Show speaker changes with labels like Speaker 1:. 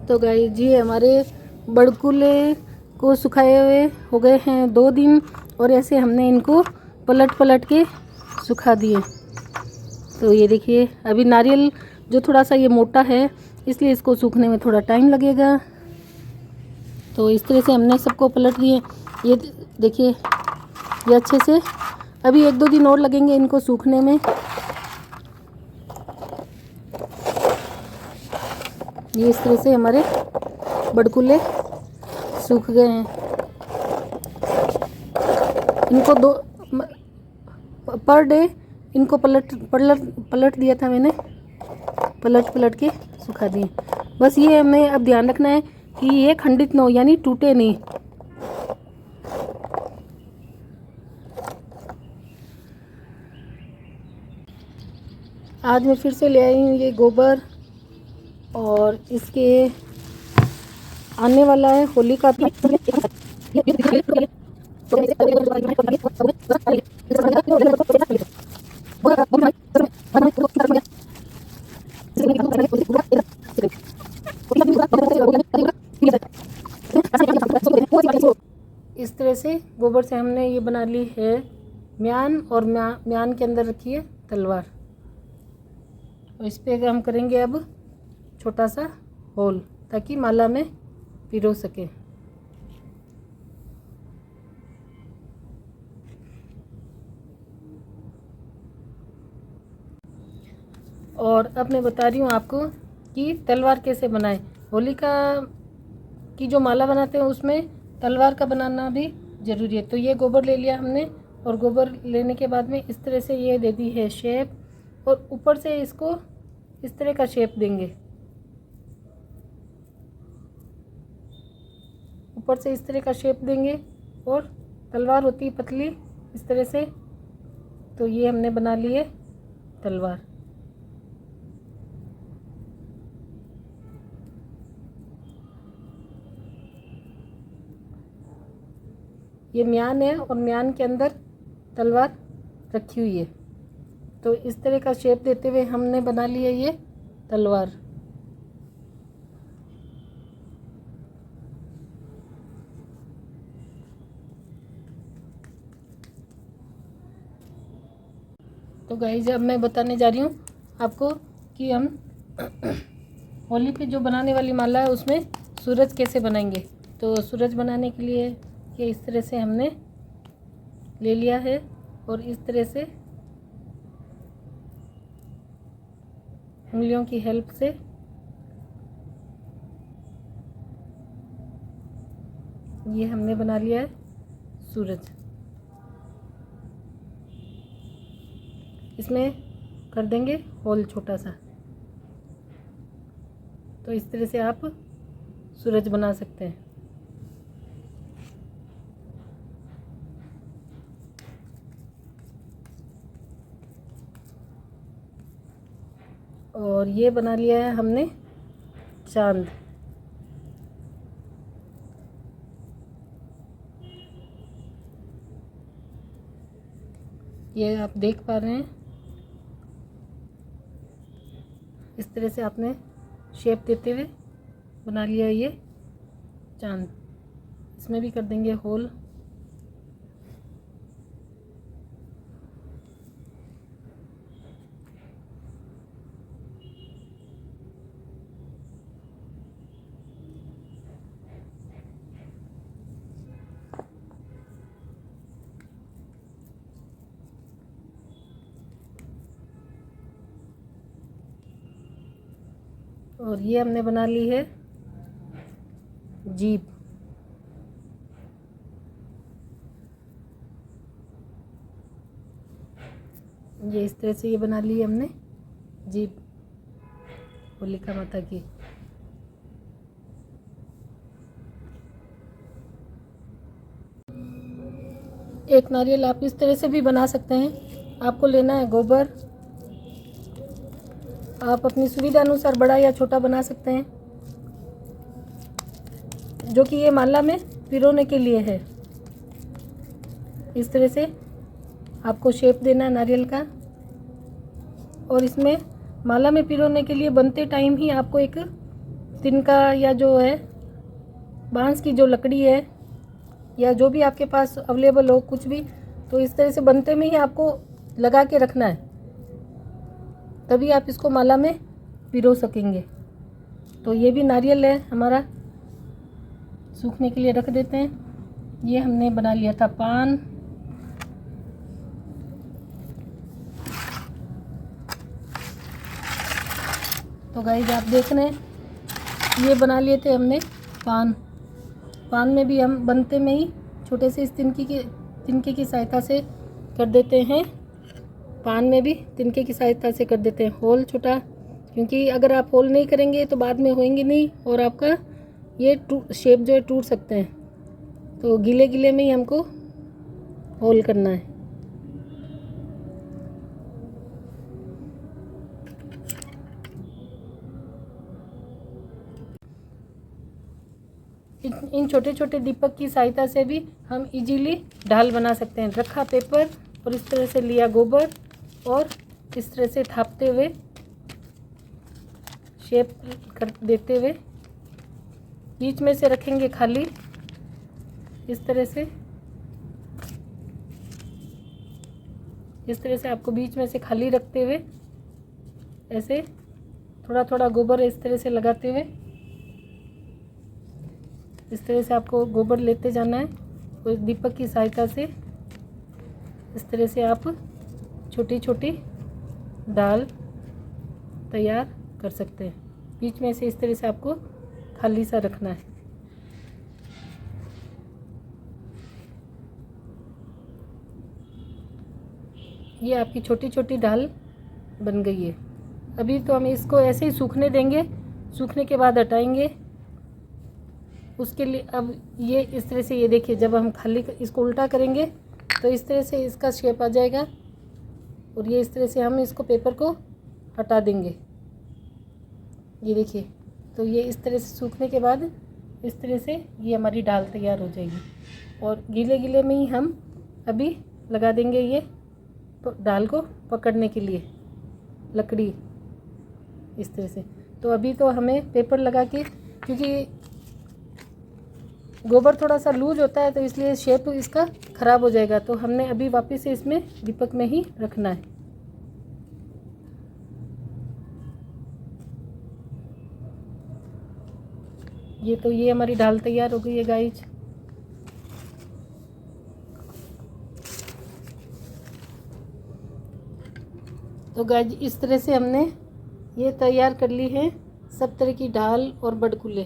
Speaker 1: तो गाइस जी हमारे बड़कुले को सुखाए हुए हो गए हैं 2 दिन और ऐसे हमने इनको पलट पलट के सुखा दिए। तो ये देखिए अभी नारियल जो थोड़ा सा ये मोटा है इसलिए इसको सूखने में थोड़ा टाइम लगेगा। तो इस तरह से हमने सबको पलट दिए। ये देखिए ये अच्छे से अभी 1-2 दिन और लगेंगे इनको सूखने में। ये इस तरह से हमारे बड़कुले सूख गए हैं। इनको पर डे इनको पलट दिया था मैंने, पलट के सुखा दिए। बस ये हमें अब ध्यान रखना है कि ये खंडित न हो, यानी टूटे नहीं। आज मैं फिर से ले आई हूँ ये गोबर और इसके आने वाला है होली का इस तरह से गोबर से हमने ये बना ली है म्यान और म्यान के अंदर रखी है तलवार। और इस पे हम करेंगे अब छोटा सा होल ताकि माला में पिरो सके। और अब मैं बता रही हूँ आपको कि तलवार कैसे बनाएं। होलिका की जो माला बनाते हैं उसमें तलवार का बनाना भी ज़रूरी है। तो ये गोबर ले लिया हमने और गोबर लेने के बाद में इस तरह से ये दे दी है शेप और ऊपर से इसको इस तरह का शेप देंगे। ऊपर से इस तरह का शेप देंगे और तलवार होती है पतली इस तरह से। तो ये हमने बना ली है तलवार। ये म्यान है और म्यान के अंदर तलवार रखी हुई है। तो इस तरह का शेप देते हुए हमने बना ली है ये तलवार। तो गाइस अब मैं बताने जा रही हूँ आपको कि हम होली पे जो बनाने वाली माला है उसमें सूरज कैसे बनाएंगे। तो सूरज बनाने के लिए ये इस तरह से हमने ले लिया है और इस तरह से उंगलियों की हेल्प से ये हमने बना लिया है सूरज। इसमें कर देंगे होल छोटा सा। तो इस तरह से आप सूरज बना सकते हैं। और ये बना लिया है हमने चांद। ये आप देख पा रहे हैं इस तरह से आपने शेप देते हुए बना लिया ये चांद। इसमें भी कर देंगे होल। और ये हमने बना ली है जीप। ये इस तरह से ये बना ली है हमने जीप होलिका माता की। एक नारियल आप इस तरह से भी बना सकते हैं। आपको लेना है गोबर, आप अपनी सुविधा अनुसार बड़ा या छोटा बना सकते हैं, जो कि ये माला में पिरोने के लिए है। इस तरह से आपको शेप देना है नारियल का और इसमें माला में पिरोने के लिए बनते टाइम ही आपको एक तिनका या जो है बांस की जो लकड़ी है या जो भी आपके पास अवेलेबल हो कुछ भी, तो इस तरह से बनते में ही आपको लगा के रखना है, तभी आप इसको माला में पिरो सकेंगे। तो ये भी नारियल है हमारा, सूखने के लिए रख देते हैं। ये हमने बना लिया था पान। तो गाइस आप देख रहे हैं, ये बना लिए थे हमने पान। पान में भी हम बनते में ही छोटे से इस तिनके की सहायता से कर देते हैं। पान में भी तिनके की सहायता से कर देते हैं होल छोटा, क्योंकि अगर आप होल नहीं करेंगे तो बाद में होएंगे नहीं और आपका ये शेप जो है टूट सकते हैं। तो गीले गीले में ही हमको होल करना है। इन छोटे छोटे दीपक की सहायता से भी हम इजीली ढाल बना सकते हैं। रखा पेपर और इस तरह से लिया गोबर और इस तरह से थापते हुए शेप कर देते हुए बीच में से रखेंगे खाली, इस तरह से आपको बीच में से खाली रखते हुए ऐसे थोड़ा थोड़ा गोबर इस तरह से लगाते हुए इस तरह से आपको गोबर लेते जाना है। तो दीपक की सहायता से इस तरह से आप छोटी छोटी डाल तैयार कर सकते हैं। बीच में से इस तरह से आपको खाली सा रखना है। ये आपकी छोटी छोटी डाल बन गई है। अभी तो हम इसको ऐसे ही सूखने देंगे, सूखने के बाद हटाएंगे। उसके लिए अब ये इस तरह से, ये देखिए जब हम खाली इसको उल्टा करेंगे तो इस तरह से इसका शेप आ जाएगा और ये इस तरह से हम इसको पेपर को हटा देंगे। ये देखिए, तो ये इस तरह से सूखने के बाद इस तरह से ये हमारी डाल तैयार हो जाएगी। और गीले गीले में ही हम अभी लगा देंगे ये डाल को पकड़ने के लिए लकड़ी इस तरह से। तो अभी तो हमें पेपर लगा के, क्योंकि गोबर थोड़ा सा लूज होता है तो इसलिए शेप इसका ख़राब हो जाएगा, तो हमने अभी वापस से इसमें दीपक में ही रखना है। ये हमारी डाल तैयार हो गई है गाइज। तो गाइज इस तरह से हमने ये तैयार कर ली है सब तरह की डाल और बड़कुले।